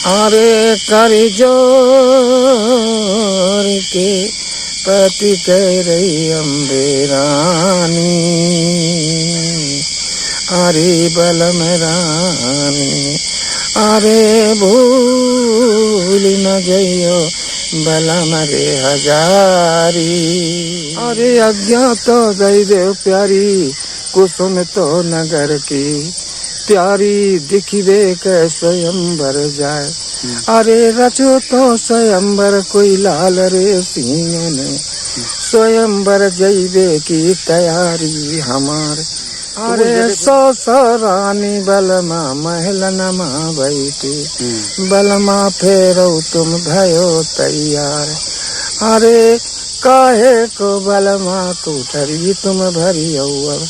अरे कर जोर के पति कह रही अम्बे रानी, अरे बलम रानी, अरे भूल न जइयो बलम रे हजारी। अरे आज्ञा तो दई दे प्यारी, कुसुम तो नगर की प्यारी, दिखिबे कै स्वयंवर जाए। अरे रचो तो स्वयंवर कोई लाल रे सिंह, स्वयंवर जइबे की तैयारी हमार। अरे सौ रानी बलमा महलनमा बैठी, बलमा फेरो तुम भयो तैयार। अरे काहे को बलमा कुठरी तुम भरी अब,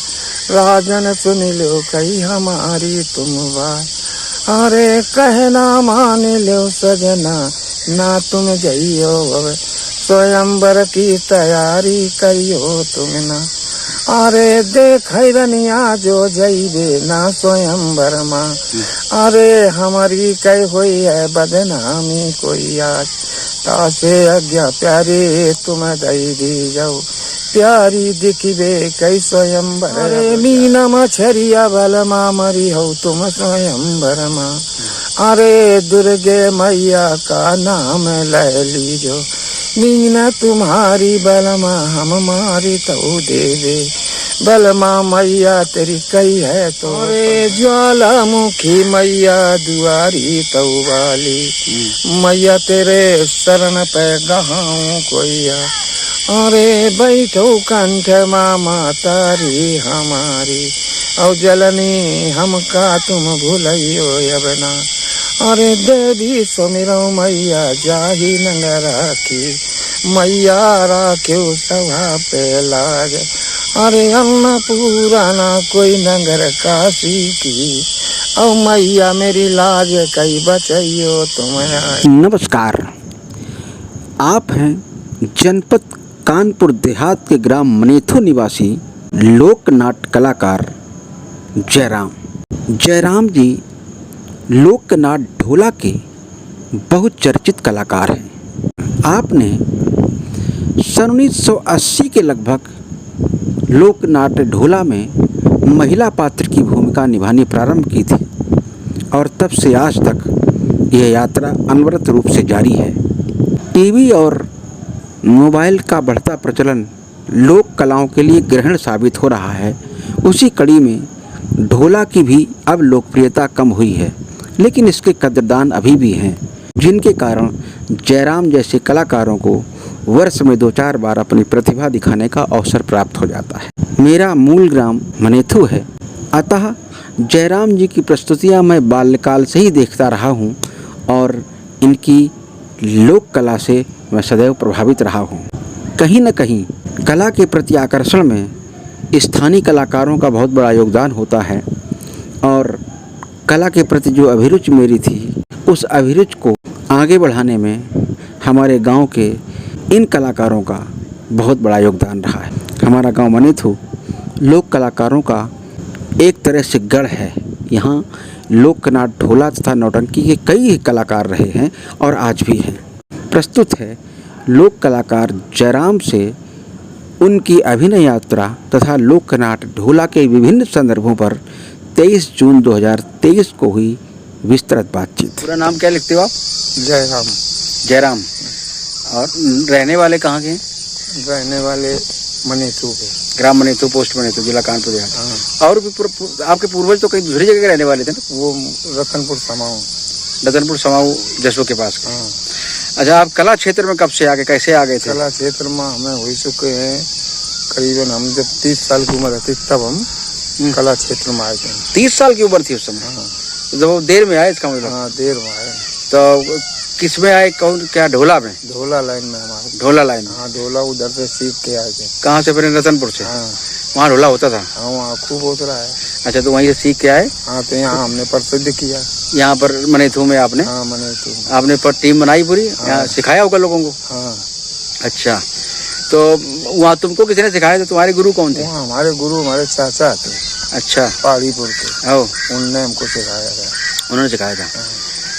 राजन सुन लो कही हमारी तुम बात। अरे कहना मान लो सजना, ना तुम जइयो अब, स्वयंवर की तैयारी करियो तुम ना। अरे देख रनिया जो जइबे ना स्वयंवर माँ, अरे हमारी कई हुई है बदनामी कोई आज, तासे आज्ञा प्यारे तुम दई दी जाओ, प्यारी दिखिबे कई स्वयंवर। अरे मीना मछरिया बलमा मरी हो तुम स्वयंवर माँ, अरे दुर्गे मैया का नाम ले लीजो, मीना तुम्हारी बलमा हम मारी तो देवे, बलमा मैया तेरी कई है तो। अरे ज्वालामुखी मैया दुआरी तो वाली, मैया तेरे शरण पे गहाऊं कोइया। अरे बैठो कंठ मामा तारी हमारी, और जलनी हमका तुम भूलियो यबना। अरे देवी सुमिरो मैया जाही नंग राखी, मैया राख्यो सभा पे लाज। अरे अन्नपूरा ना कोई नगर काशी की, और मैया मेरी लाज कई बचाइयो तुम्हें। नमस्कार, आप हैं जनपद कानपुर देहात के ग्राम मनेथु निवासी लोकनाट्य कलाकार जयराम। जयराम जी लोकनाट्य ढोला के बहुत चर्चित कलाकार हैं। आपने सन 1980 के लगभग लोकनाट्य ढोला में महिला पात्र की भूमिका निभानी प्रारंभ की थी, और तब से आज तक यह यात्रा अनवरत रूप से जारी है। टीवी और मोबाइल का बढ़ता प्रचलन लोक कलाओं के लिए ग्रहण साबित हो रहा है। उसी कड़ी में ढोला की भी अब लोकप्रियता कम हुई है, लेकिन इसके कद्रदान अभी भी हैं, जिनके कारण जयराम जैसे कलाकारों को वर्ष में 2-4 बार अपनी प्रतिभा दिखाने का अवसर प्राप्त हो जाता है। मेरा मूल ग्राम मनेथु है, अतः जयराम जी की प्रस्तुतियां मैं बाल्यकाल से ही देखता रहा हूं, और इनकी लोक कला से मैं सदैव प्रभावित रहा हूं। कहीं न कहीं कला के प्रति आकर्षण में स्थानीय कलाकारों का बहुत बड़ा योगदान होता है, और कला के प्रति जो अभिरुचि मेरी थी, उस अभिरुचि को आगे बढ़ाने में हमारे गांव के इन कलाकारों का बहुत बड़ा योगदान रहा है। हमारा गांव मनेथु लोक कलाकारों का एक तरह से गढ़ है। यहाँ लोकनाट्य ढोला तथा नौटंकी के कई कलाकार रहे हैं और आज भी हैं। प्रस्तुत है लोक कलाकार जयराम से उनकी अभिनय यात्रा तथा लोकनाट्य ढोला के विभिन्न संदर्भों पर 23 जून 2023 को हुई विस्तृत बातचीत। पूरा नाम क्या लिखते हो आप? जयराम। जयराम। और रहने वाले कहाँ के हैं? रहने वाले मनेथु के, ग्राम मनेथु, पोस्ट मनेथु, जिला कानपुर देहात। और भी आपके पूर्वज तो कहीं दूसरी जगह के रहने वाले थे ना? वो रतनपुर समाऊ। रतनपुर समाऊ जसो के पास। अच्छा, आप कला क्षेत्र में कब से आगे, कैसे आ गए थे? कला क्षेत्र में हमें हो चुके हैं करीबन, हम जब 30 साल की उम्र थी तब हम कला क्षेत्र में आए थे। 30 साल की उम्र थी उस समय? जब देर में आए इसका मतलब? हाँ, देर में आए। तो किस में आए, कौन, क्या ढोला में? ढोला लाइन में हमारे। ढोला लाइन? हाँ, ढोला उधर से सीख के आए थे। कहाँ से? फिर रतनपुर से? हाँ, वहाँ ढोला होता था? हाँ, वहाँ खूब होता रहा है। अच्छा, तो वहीं से सीख के आए? हाँ, तो यहाँ हमने प्रसिद्ध किया। यहाँ पर मनेथु में आपने? हाँ, मनेथु। आपने पर टीम बनाई पूरी? हाँ। यहाँ सिखाया होगा लोगों को? हाँ। अच्छा, तो वहाँ तुमको किसी ने सिखाया था? तुम्हारे गुरु कौन थे? हमारे गुरु हमारे चाचा थे। अच्छा, पहाड़ीपुर के। ओ, उनने हमको सिखाया था। उन्होंने सिखाया था।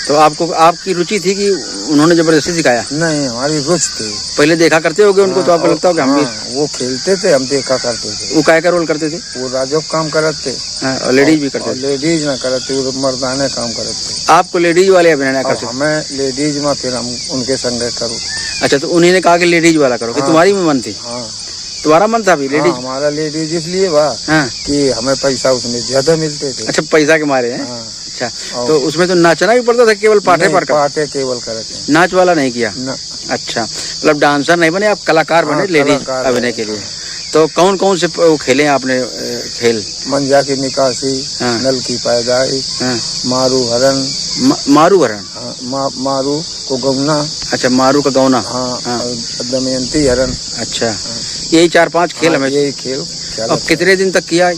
तो आपको आपकी रुचि थी कि उन्होंने जबरदस्ती सिखाया? नहीं, हमारी रुचि थी। पहले देखा करते होगे उनको, तो आपको लगता होगा हम भी? वो खेलते थे, हम देखा करते थे। वो काय का रोल करते थे? वो राजो काम करते और लेडीज भी करते थे? लेडीज ना करते, वो मर्दाने काम करते। आपको लेडीज वाले अभिनय ना करते? हमें लेडीज में फिर हम उनके संग करूँ। अच्छा, तो उन्होंने कहा कि लेडीज वाला करो, कि तुम्हारी भी मन थी? हाँ, तुम्हारा मन था भी लेडीज? हमारा लेडीज इसलिए बा कि हमें पैसा उसमें ज्यादा मिलते थे। अच्छा, पैसा के मारे हैं? अच्छा, तो उसमें तो नाचना भी पड़ता था? केवल पाठे पर? पाठे केवल करते, नाच वाला नहीं किया? अच्छा, मतलब डांसर नहीं बने आप, कलाकार बने लेडीज अभिनय के लिए। तो कौन कौन से खेले आपने खेल? मंजा की निकासी, नल की पैदाइश, मारू हरण। मारू हरण? मारू को गौना। अच्छा, मारू का गौना। दमयंती हरण। अच्छा, यही 4-5 खेल हमें? यही खेल। अब कितने दिन तक किया?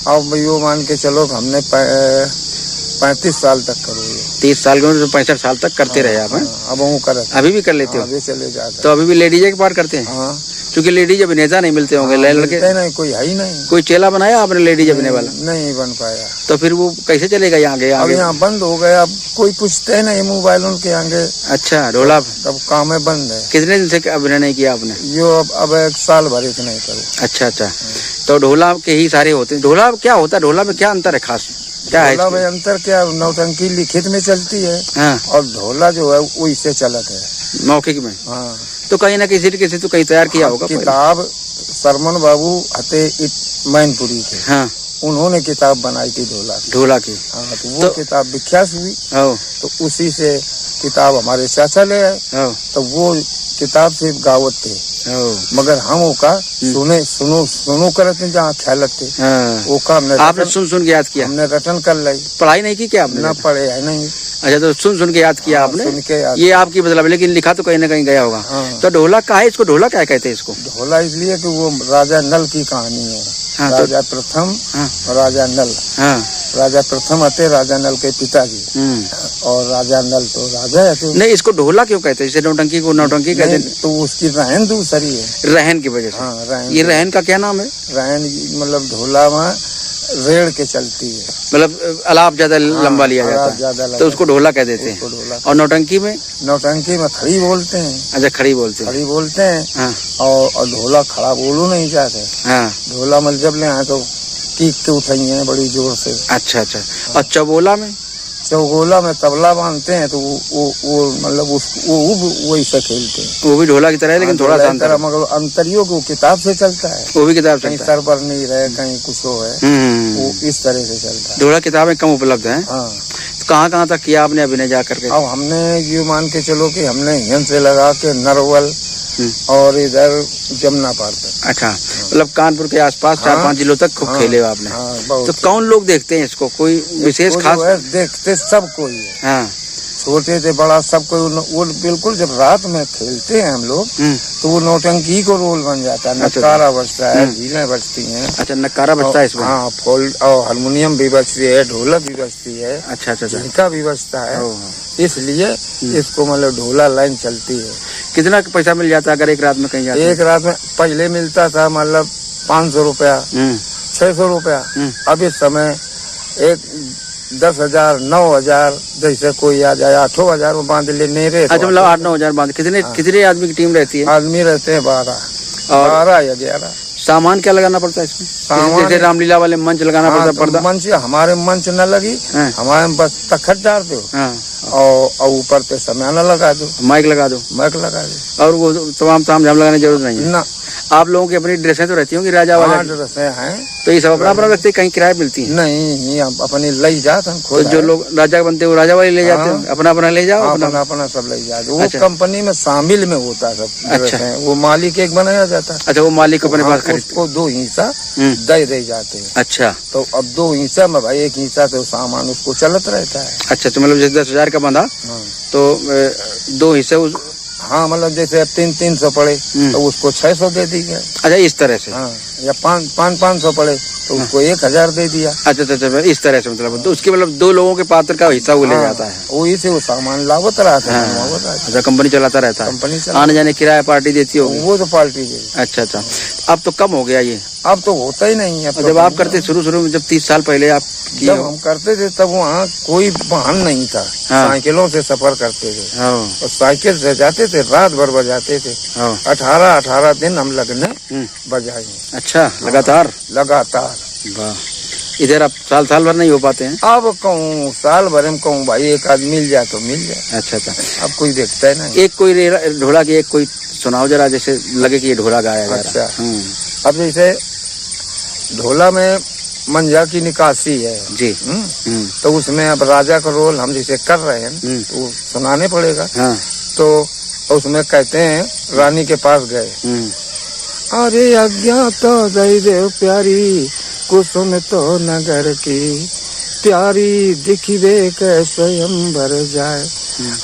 अब यो मान के चलो हमने 35 साल तक करो। 30 साल के तो 65 साल तक करते रहे आप? अब वो कर, अभी भी कर लेते हो? अभी चले जाते। तो अभी भी लेडीज के पार करते हैं? क्योंकि लेडीज अभिनेता नहीं मिलते होंगे लड़के? नहीं, कोई है ही नहीं। कोई चेला बनाया आपने लेडीज अभिनय वाला? नहीं बन पाया। तो फिर वो कैसे चलेगा आगे? अब यहाँ बंद हो गया, अब कोई पूछते नहीं मोबाइल उनके आगे। अच्छा, ढोला अब काम है, बंद है। कितने दिन से अभिनय नहीं किया आपने? यो अब 1 साल भर इतना ही करूँ। अच्छा अच्छा, तो ढोला के ही सारे होते हैं। ढोला क्या होता है? ढोला में क्या अंतर है खास? क्या है ढोला में अंतर क्या? नौटंकी लिखित में चलती है। और ढोला जो है वो इससे चलत है मौखिक में। तो कहीं ना किसी तो कहीं तैयार किया होगा किताब। सरमन बाबू हते मैनपुरी के, उन्होंने किताब बनाई थी ढोला की। तो वो किताब विख्यात हुई, तो उसी से किताब हमारे चाचा ले आए, तो वो किताब से गावत थे। मगर हम ओका सुनो करते जहाँ ख्यालत थे, ओका हमने आपने सुन के याद किया? हमने रटन कर ली। पढ़ाई नहीं की क्या आपने? ना पढ़े है नहीं। अच्छा, तो सुन के याद किया आपने? सुन के याद। ये आपकी मतलब, लेकिन लिखा तो कहीं ना कहीं गया होगा। तो ढोला का है? इसको ढोला क्या कहते हैं इसको? ढोला इसलिए कि वो राजा नल की कहानी है। राजा प्रथम और राजा नल। राजा प्रथम आते राजा नल के पिताजी, और राजा नल तो राजा है। तो नहीं, इसको ढोला क्यों कहते हैं? इसे नौटंकी को नौटंकी कहते हैं? तो उसकी रहन दूसरी है। रहन की वजह से? ये रहन का क्या नाम है? रहन मतलब ढोला में रेड़ के चलती है, मतलब अलाप ज्यादा लंबा लिया जाता है, तो उसको ढोला कह देते हैं। और नौटंकी में? नौटंकी में खड़ी बोलते हैं। अच्छा, खड़ी बोलते हैं। और ढोला खड़ा बोलो नहीं चाहते। ढोला मतलब जब ले आए तो कीक के उठाई है बड़ी जोर से। अच्छा अच्छा। और चौगोला में? चौगोला में तबला बांधते हैं, तो वो मतलब वो ऐसा खेलते हैं। वो भी ढोला की तरह है, लेकिन थोड़ा सा अंतर, मगर अंतरियों को किताब से चलता है। वो भी किताब कहीं सर पर नहीं रहे, कहीं कुछ हो है, वो इस तरह से चलता है। ढोला किताबें कम उपलब्ध है। तो कहाँ तक किया आपने अभिनय जा करके? अब हमने ये मान के चलो कि हमने हिंद से लगा के नरवल और इधर जमुना पार तक। अच्छा, मतलब कानपुर के आसपास 4-5 जिलों तक खूब खेले हो आपने। तो कौन लोग देखते हैं इसको? कोई विशेष खास? देखते सब कोई है, छोटे से बड़ा सब कोई। वो बिल्कुल जब रात में खेलते हैं हम लोग, तो वो नौटंकी को रोल बन जाता है। नकारा बजता है, झीलें बजती हैं। अच्छा, नकारा बजता है इसमें? हाँ, फॉल और हारमोनियम भी बजती है, ढोलक भी बजती है। अच्छा अच्छा, झिंका भी बजता है। इसलिए इसको मतलब ढोला लाइन चलती है। कितना पैसा मिल जाता है अगर एक रात में कहीं जाते? एक रात में पहले मिलता था मतलब 500 रुपया, 600 रुपया। अब इस समय 10,000, 9,000, जैसे कोई आ जाए 8,000 में बांध लेने रहे। अच्छा, मतलब 8-9,000 बांध। कितने आदमी की टीम रहती है? आदमी रहते हैं 12 या 11। सामान क्या लगाना पड़ता है इसमें? जैसे रामलीला वाले मंच लगाना पड़ता है? पर्दा? मंच हमारे मंच न लगी, हमारे बस तखत डाल दो और ऊपर पे सामान लगा दो, माइक लगा दो। और वो तमाम ताम झाम लगाने की जरूरत नहीं है ना। आप लोगों की अपनी ड्रेसें तो रहती होंगी राजा वाला? ड्रेसें हैं। तो ये सब अपना रखते, कहीं किराए मिलती है? नहीं, अपने ले जाते हैं। तो जो लोग राजा बनते हैं वो राजा वाले ले जाते हैं, अपना ले जाओ? अपना सब ले जाते। वो कंपनी में शामिल में होता है सब। अच्छा, वो मालिक एक बनाया जाता है। अच्छा, वो मालिक अपने पास उसको 2 हिस्सा दे जाते हैं। अच्छा, तो अब 2 हिस्सा में भाई 1 हिस्सा तो सामान उसको चलत रहता है। अच्छा, तो मतलब जैसे 10,000 का बंधा, तो 2 हिस्से। हाँ, मतलब जैसे 300 पड़े तो उसको 600 दे दी गए। अच्छा, इस तरह से। या 500 पड़े तो उसको 1000 दे दिया। अच्छा, इस तरह से मतलब तो उसके मतलब 2 लोगों के पात्र का हिस्सा वो ले जाता है। वही से वो सामान लावत रहता है। अच्छा, कंपनी चलाता रहता है। कंपनी आने जाने किराया पार्टी देती होगी। वो तो पार्टी दे। अच्छा, अब तो कम हो गया ये, अब तो होता ही नहीं है। जब आप करते शुरू में, जब 30 साल पहले आप जब हम करते थे तब वहाँ कोई वाहन नहीं था। साइकिलों से सफर करते थे और साइकिल से जाते थे, रात भर बजाते थे। 18 दिन हम लगने बजाए। अच्छा, लगातार। वाह, इधर आप साल भर नहीं हो पाते हैं? अब कहूँ साल भर में कहूँ भाई एक आदमी मिल जाए तो मिल जाए। अच्छा, अब कोई देखता है नहीं। एक कोई ढोला की एक कोई सुनाओ जरा, जैसे लगे कि ये ढोला गाया जा रहा है। अच्छा, अब जैसे ढोला में मंजा की निकासी है जी। तो उसमें अब राजा का रोल हम जैसे कर रहे हैं तो सुनाने पड़ेगा। तो उसमें कहते हैं रानी के पास गए, अरे आज्ञा तो दई देव प्यारी, कुसुम तो नगर की प्यारी, दिखिबे के स्वयंवर जाए।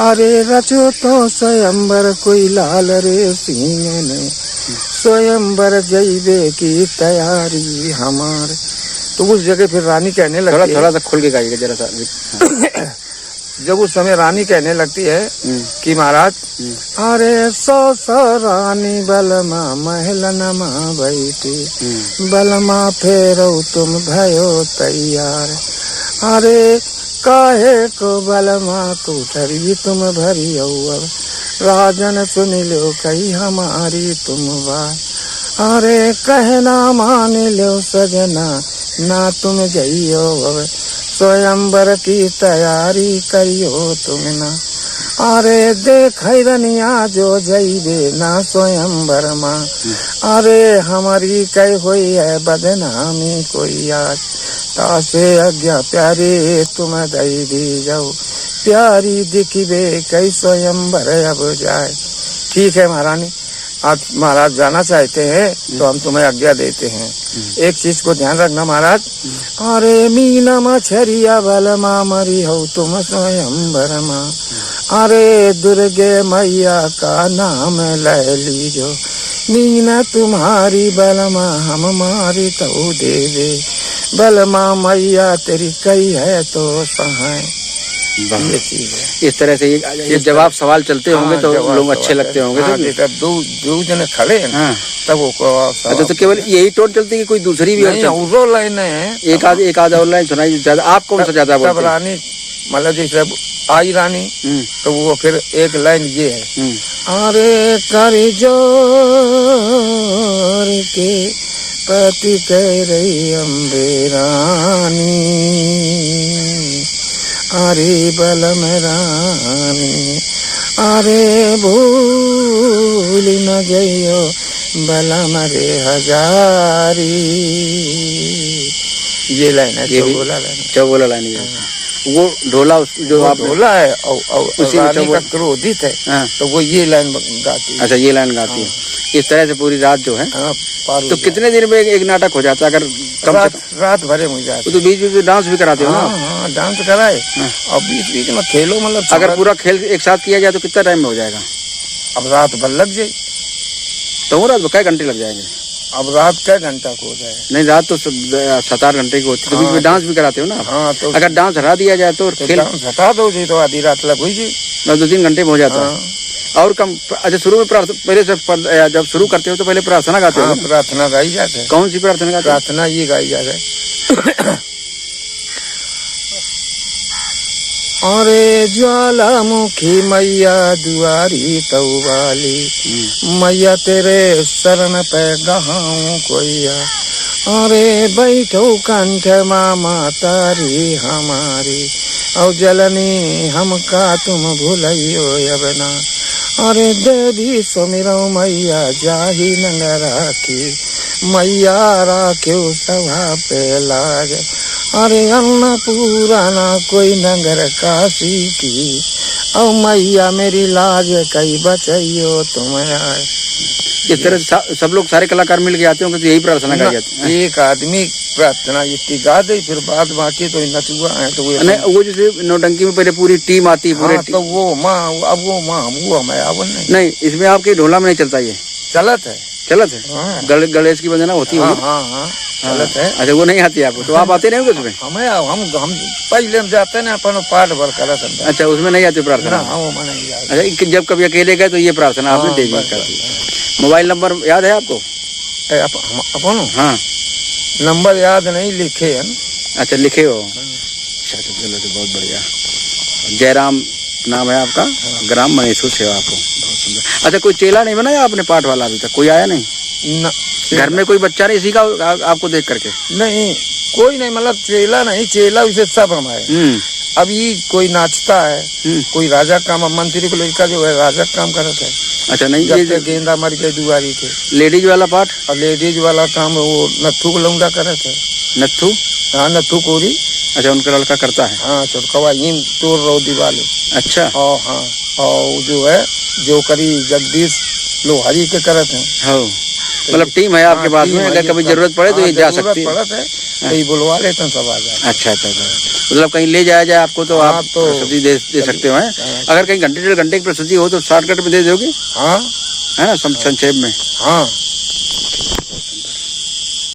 अरे रचो तो स्वयंवर कोई लाल रे सिंह ने, स्वयंवर जइबे की तैयारी हमारे। तो उस जगह फिर रानी कहने लगती है, थोड़ा सा खुल के गाइएगा जरा सा। जब उस समय रानी कहने लगती है कि महाराज, अरे सौ रानी बलमा महल नमा बैठी, बलमा फेरो तुम भयो तैयार। अरे काहे को बलमा तू धरी तुम भरी अब, राजन सुन लो कही हमारी तुम बात। अरे कहना मान लो सजना, ना तुम जइयो अब, स्वयंवर की तैयारी करियो तुम ना। अरे देख रनिया जो जइबे ना स्वयंवर माँ, अरे हमारी कई हुई है बदनामी कोई आज, तासे आज्ञा प्यारे तुम दई दी जाओ, प्यारी दिखिबे कई स्वयंवर अब जाए। ठीक है महारानी, आप महाराज जाना चाहते हैं तो हम तुम्हें आज्ञा देते हैं। एक चीज को ध्यान रखना महाराज, अरे मीना मछरिया बलमा मरी हो तुम स्वयंवर माँ, अरे दुर्गे मैया का नाम ले लीजो, मीना तुम्हारी बलमा हम मारी तो देवे, बलमा मैया तेरी कई है तो सहाय। ये चीज है। इस तरह से ये जब आप सवाल चलते होंगे तो लोग अच्छे लगते होंगे। तब दो जने खड़े हैं तब वो। अच्छा, तो केवल यही टोन चलती है कि कोई दूसरी भी और लाइन है? एक आध और लाइन सुनाई ज्यादा। आप कौन सा ज्यादा बोलते हैं? रानी मतलब जैसे आई रानी तो वो फिर एक लाइन ये है, अरे कर जोर के पति कह रही अम्बे रानी, अरे बलम रानी, अरे भूल न जइयो बलम रे हजारी। ये लाइन है, चौबोला लाइन है। वो ढोला जो आप ढोला है और उसी रानी का क्रोधित है तो वो ये लाइन गाती है। अच्छा, ये लाइन गाती है। इस तरह से पूरी रात जो है। तो कितने दिन में एक नाटक हो जाता है? अगर रात भरे हो जाता तो बीच में डांस भी कराते हो ना? हाँ, डांस कराए और बीच में खेलो। मतलब अगर पूरा खेल एक साथ किया जाए तो कितना टाइम में हो जाएगा? अब रात भर लग जाए। तो रात कई घंटे लग जाएंगे? अब रात कई घंटा को हो जाए? नहीं, रात तो 7-8 घंटे की होती है। तो बीच में डांस भी कराते हो ना? हाँ, तो अगर डांस हटा दिया जाए तो खेल हटा दो जी तो आधी रात लग हुई जी। 2-3 घंटे में हो जाता है और कम। अच्छा, शुरू में पहले से जब शुरू करते हो तो पहले प्रार्थना गाते हो? प्रार्थना गाई जाते है। कौन सी प्रार्थना गाते? प्रार्थना ये गाई जाते है, अरे ज्वालामुखी मैया दुआरी तौवाली, मैया तेरे शरण पे गहाऊं कोइया, अरे बैठो कंठ मामा तारी हमारी, और जलनी हमका तुम भूलियो अबना, अरे देवी सुमिरो मैया जाही नंग राखी, मैया राख्यो सभा पे लाज, अरे अन्नपूर्णा कोई नगर काशी की, और मैया मेरी लाज कई बचाइयो तुम आए। इस तरह से सब लोग सारे कलाकार मिल के आते होंगे तो यही प्रार्थना गाई जाती है? एक आदमी प्रार्थना इतनी गा दे, फिर बाद बाकी तो नचुआ है तो वो जैसे नौटंकी में पहले पूरी टीम आती है पूरे। तो वो माँ अब वो माँ वो हमें अब नहीं, इसमें आपके ढोला में नहीं चलता? ये चलत है चलत है हाँ। गणेश की वंदना होती हाँ होगी। हाँ हाँ चलत है। अच्छा वो नहीं आती आपको, तो आप आते नहीं होंगे उसमें? हमें हम पहले हम जाते ना अपन पाठ भर करत हम। अच्छा उसमें नहीं आती प्रार्थना? हाँ वो मैं नहीं जाता। अच्छा कि जब कभी अकेले गए तो ये प्रार्थना आपने देखी बस, कर बस, दी। मोबाइल नंबर याद है आपको? अपन हाँ नंबर याद नहीं लिखे हैं। अच्छा लिखे हो? अच्छा चलो तो बहुत बढ़िया। जयराम नाम है आपका, ग्राम मनेसू सेवा आपको, बहुत सुंदर। अच्छा कोई चेला नहीं बनाया आपने पाठ वाला अभी तक? कोई आया नहीं न, घर में? कोई बच्चा नहीं सीखा आपको देख करके? नहीं कोई नहीं, मतलब चेला नहीं, चेला उसे सब हमारे। अभी कोई नाचता है, कोई राजा काम, मंत्री को लड़का जो है राजा काम करता है। अच्छा नहीं जब तक गेंदा मर गए दुआरी के। लेडीज वाला पाठ? और लेडीज वाला काम वो नथु को लौंडा करता है। नथु? हाँ नथु कोरी। अच्छा उनका लड़का करता है? हाँ चुटकवा इन तोड़ रो दिवाले। अच्छा और हाँ और जो है जो करी जगदीश लोहारी के करत हैं। हाँ मतलब टीम है आपके पास में, अगर कभी जरूरत पड़े तो ये जा सकती है? पड़त है तो ये बुलवा लेते हैं सब आ जाए। अच्छा अच्छा मतलब कहीं ले जाया जाए आपको तो आप तो प्रस्तुति दे सकते हो? अगर कहीं घंटे 1.5 घंटे की प्रस्तुति हो तो शॉर्टकट में दे दोगे? हाँ है ना संक्षेप में? हाँ